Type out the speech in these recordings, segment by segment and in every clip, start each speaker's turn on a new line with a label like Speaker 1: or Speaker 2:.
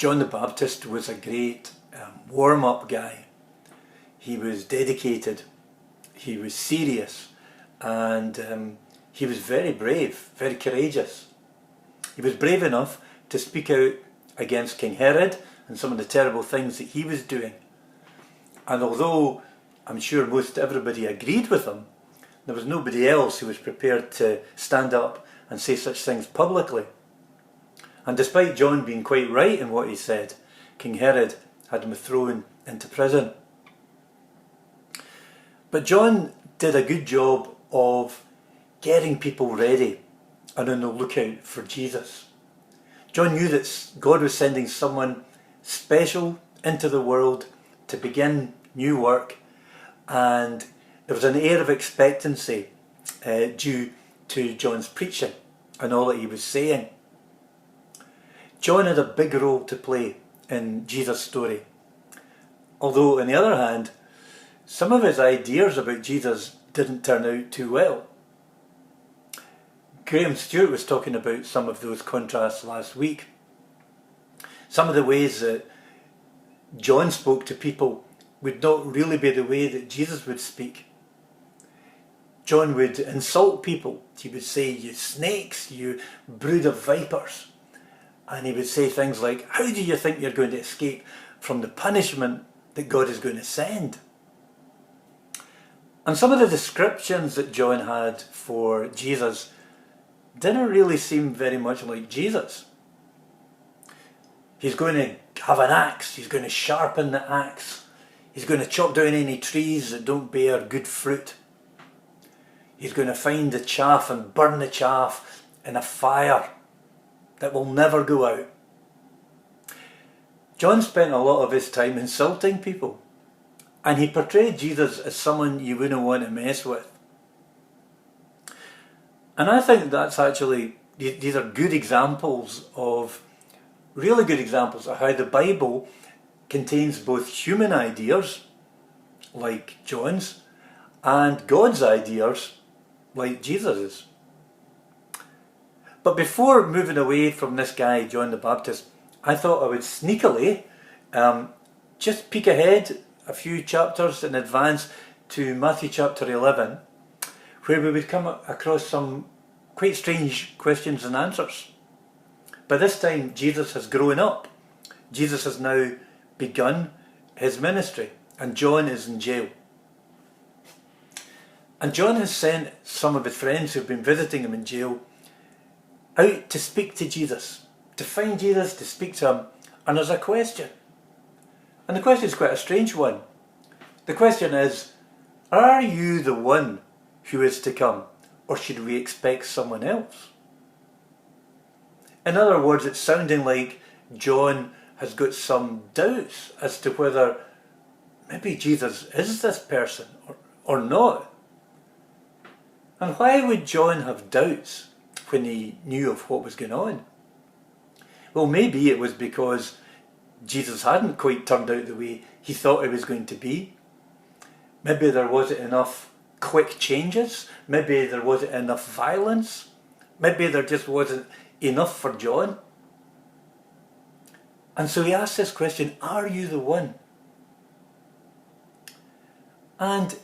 Speaker 1: John the Baptist was a great warm-up guy. He was dedicated, he was serious, and he was very brave, very courageous. He was brave enough to speak out against King Herod and some of the terrible things that he was doing. And although I'm sure most everybody agreed with him, there was nobody else who was prepared to stand up and say such things publicly. And despite John being quite right in what he said, King Herod had him thrown into prison. But John did a good job of getting people ready and on the lookout for Jesus. John knew that God was sending someone special into the world to begin new work, and there was an air of expectancy due to John's preaching and all that he was saying. John had a big role to play in Jesus' story. Although, on the other hand, some of his ideas about Jesus didn't turn out too well. Graham Stewart was talking about some of those contrasts last week. Some of the ways that John spoke to people would not really be the way that Jesus would speak. John would insult people. He would say, "You snakes, you brood of vipers." And he would say things like, "How do you think you're going to escape from the punishment that God is going to send?" And some of the descriptions that John had for Jesus didn't really seem very much like Jesus. He's going to have an axe, he's going to sharpen the axe, he's going to chop down any trees that don't bear good fruit. He's going to find the chaff and burn the chaff in a fire that will never go out. John spent a lot of his time insulting people, and he portrayed Jesus as someone you wouldn't want to mess with. And I think that's actually, these are good examples of, really good examples of how the Bible contains both human ideas, like John's, and God's ideas, like Jesus's. But before moving away from this guy, John the Baptist, I thought I would sneakily just peek ahead a few chapters in advance to Matthew chapter 11, where we would come across some quite strange questions and answers. By this time, Jesus has grown up. Jesus has now begun his ministry, and John is in jail. And John has sent some of his friends who've been visiting him in jail out to speak to Jesus, to find Jesus, to speak to him. And there's a question. And the question is quite a strange one. The question is, are you the one who is to come, or should we expect someone else? In other words, it's sounding like John has got some doubts as to whether maybe Jesus is this person or not. And why would John have doubts when he knew of what was going on? Well, maybe it was because Jesus hadn't quite turned out the way he thought he was going to be. Maybe there wasn't enough quick changes. Maybe there wasn't enough violence. Maybe there just wasn't enough for John. And so he asked this question, are you the one? And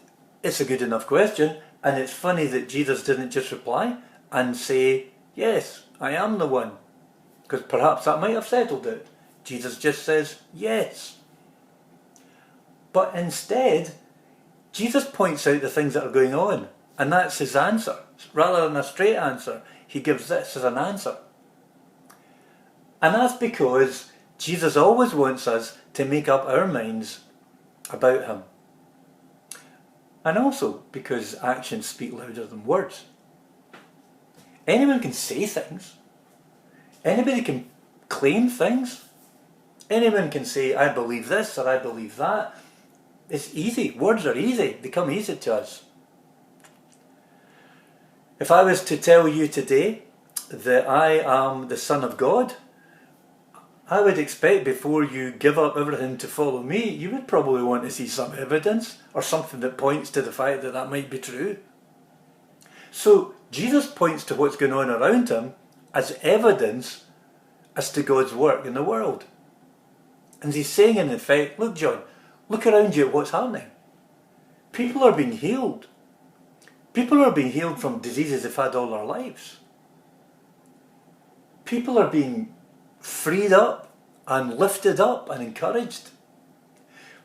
Speaker 1: it's a good enough question, and it's funny that Jesus didn't just reply and say, yes, I am the one. Because perhaps that might have settled it. Jesus just says, yes. But instead, Jesus points out the things that are going on, and that's his answer. Rather than a straight answer, he gives this as an answer. And that's because Jesus always wants us to make up our minds about him. And also because actions speak louder than words. Anyone can say things. Anybody can claim things. Anyone can say, I believe this or I believe that. It's easy. Words are easy. They come easy to us. If I was to tell you today that I am the Son of God, I would expect before you give up everything to follow me, you would probably want to see some evidence or something that points to the fact that that might be true. So Jesus points to what's going on around him as evidence as to God's work in the world. And he's saying in effect, look John, look around you at what's happening. People are being healed. People are being healed from diseases they've had all their lives. People are being freed up and lifted up and encouraged.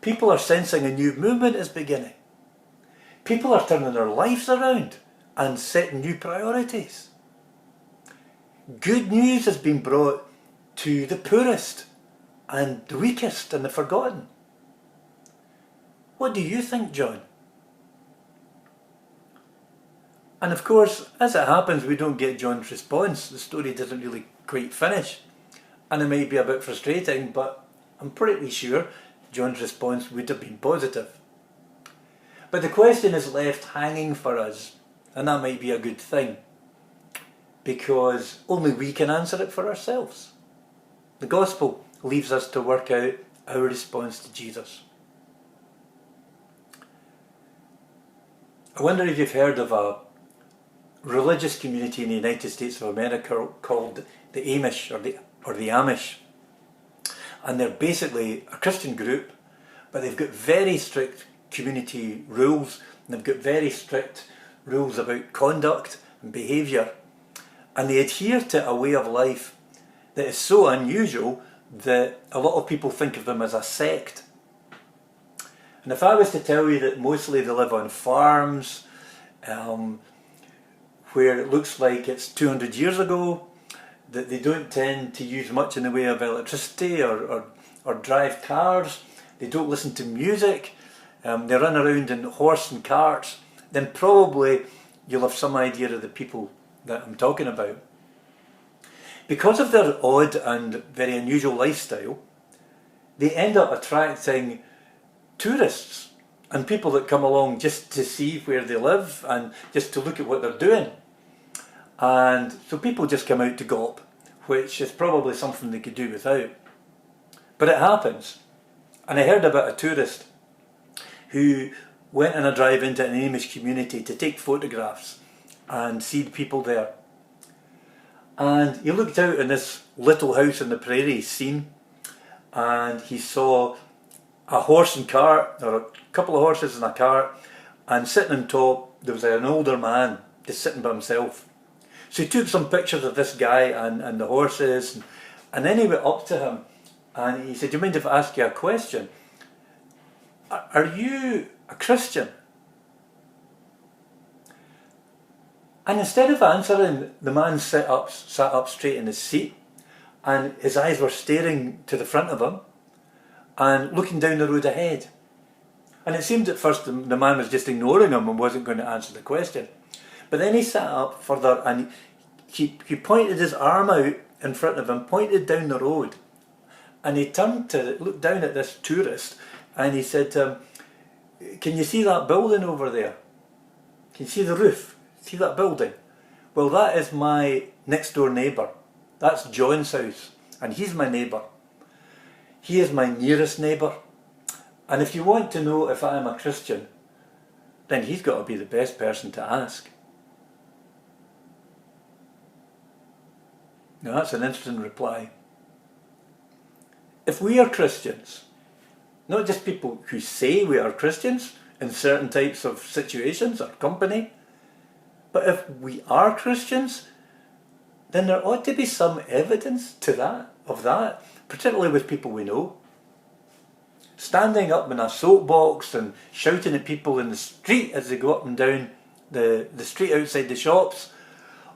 Speaker 1: People are sensing a new movement is beginning. People are turning their lives around and setting new priorities. Good news has been brought to the poorest and the weakest and the forgotten. What do you think, John? And of course, as it happens, we don't get John's response. The story doesn't really quite finish. And it might be a bit frustrating, but I'm pretty sure John's response would have been positive. But the question is left hanging for us, and that might be a good thing, because only we can answer it for ourselves. The gospel leaves us to work out our response to Jesus. I wonder if you've heard of a religious community in the United States of America called the Amish or the Amish. And they're basically a Christian group, but they've got very strict community rules, and they've got very strict rules about conduct and behaviour. And they adhere to a way of life that is so unusual that a lot of people think of them as a sect. And if I was to tell you that mostly they live on farms, where it looks like it's 200 years ago, that they don't tend to use much in the way of electricity or drive cars, they don't listen to music, they run around in horse and carts, then probably you'll have some idea of the people that I'm talking about. Because of their odd and very unusual lifestyle, they end up attracting tourists and people that come along just to see where they live and just to look at what they're doing. And so people just come out to gawp, which is probably something they could do without. But it happens. And I heard about a tourist who went on a drive into an Amish community to take photographs and see the people there. And he looked out in this little house on the prairie scene, and he saw a horse and cart, or a couple of horses and a cart, and sitting on top there was an older man just sitting by himself. So he took some pictures of this guy and the horses, and then he went up to him and he said, "Do you mind if I ask you a question? Are you a Christian?" And instead of answering, the man sat up straight in his seat, and his eyes were staring to the front of him and looking down the road ahead. And it seemed at first the man was just ignoring him and wasn't going to answer the question. But then he sat up further and he pointed his arm out in front of him, pointed down the road, and he turned to look down at this tourist and he said to him, "Can you see that building over there? Can you see the roof? See that building? Well, that is my next door neighbour. That's John's house, and he's my neighbour. He is my nearest neighbour. And if you want to know if I am a Christian, then he's got to be the best person to ask." Now that's an interesting reply. If we are Christians, not just people who say we are Christians in certain types of situations or company, but if we are Christians, then there ought to be some evidence to that, particularly with people we know. Standing up in a soapbox and shouting at people in the street as they go up and down the street outside the shops,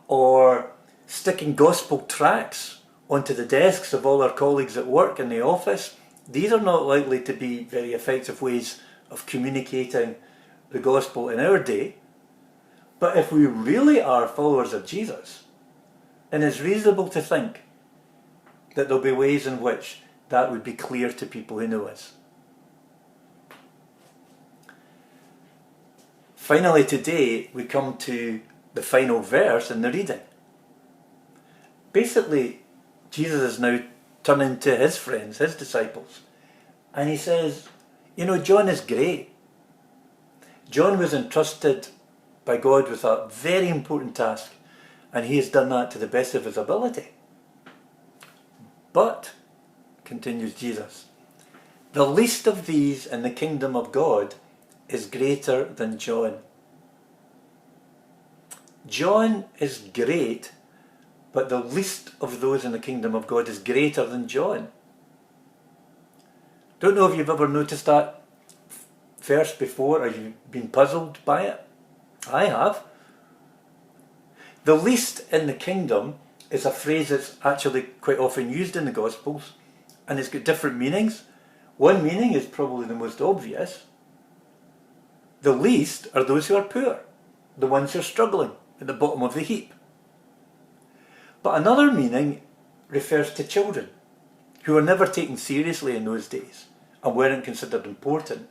Speaker 1: or sticking gospel tracts onto the desks of all our colleagues at work in the office, these are not likely to be very effective ways of communicating the gospel in our day. But if we really are followers of Jesus, then it's reasonable to think that there'll be ways in which that would be clear to people who know us. Finally today we come to the final verse in the reading. Basically, Jesus is now turning to his friends, his disciples, and he says, you know, John is great. John was entrusted by God with a very important task, and he has done that to the best of his ability. But, continues Jesus, The least of these in the kingdom of God is greater than John. John is great, but the least of those in the kingdom of God is greater than John. Don't know if you've ever noticed that verse before, or you've been puzzled by it. I have. The least in the kingdom is a phrase that's actually quite often used in the Gospels, and it's got different meanings. One meaning is probably the most obvious. The least are those who are poor, the ones who are struggling at the bottom of the heap. But another meaning refers to children, who were never taken seriously in those days and weren't considered important.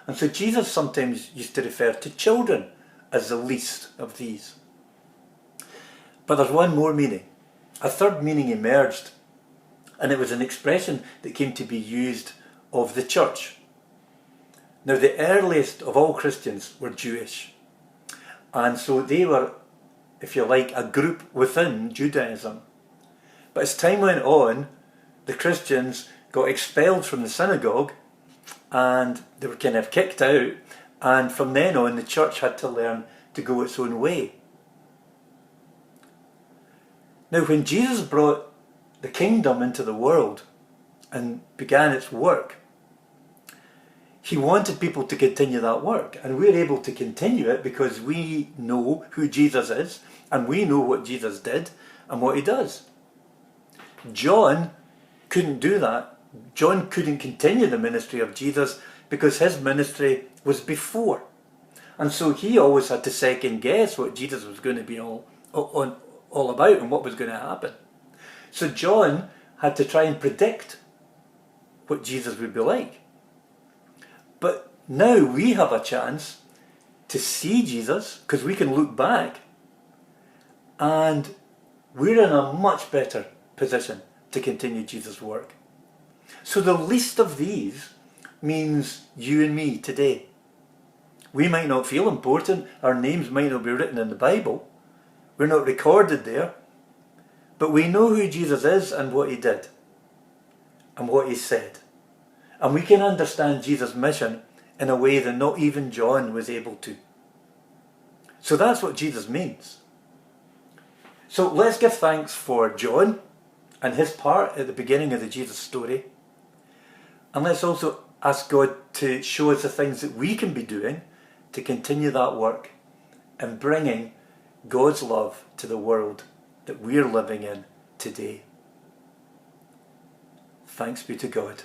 Speaker 1: And so Jesus sometimes used to refer to children as the least of these. But there's one more meaning. A third meaning emerged, and it was an expression that came to be used of the church. Now, the earliest of all Christians were Jewish, and so they were, if you like, a group within Judaism. But as time went on, the Christians got expelled from the synagogue, and they were kind of kicked out, and from then on the church had to learn to go its own way. Now, when Jesus brought the kingdom into the world and began its work, he wanted people to continue that work, and we're able to continue it because we know who Jesus is, and we know what Jesus did and what he does. John couldn't do that. John couldn't continue the ministry of Jesus because his ministry was before. And so he always had to second guess what Jesus was going to be all about and what was going to happen. So John had to try and predict what Jesus would be like. But now we have a chance to see Jesus, because we can look back, and we're in a much better position to continue Jesus' work. So the least of these means you and me today. We might not feel important, our names might not be written in the Bible, we're not recorded there, but we know who Jesus is and what he did and what he said. And we can understand Jesus' mission in a way that not even John was able to. So that's what Jesus means. So let's give thanks for John and his part at the beginning of the Jesus story. And let's also ask God to show us the things that we can be doing to continue that work and bringing God's love to the world that we're living in today. Thanks be to God.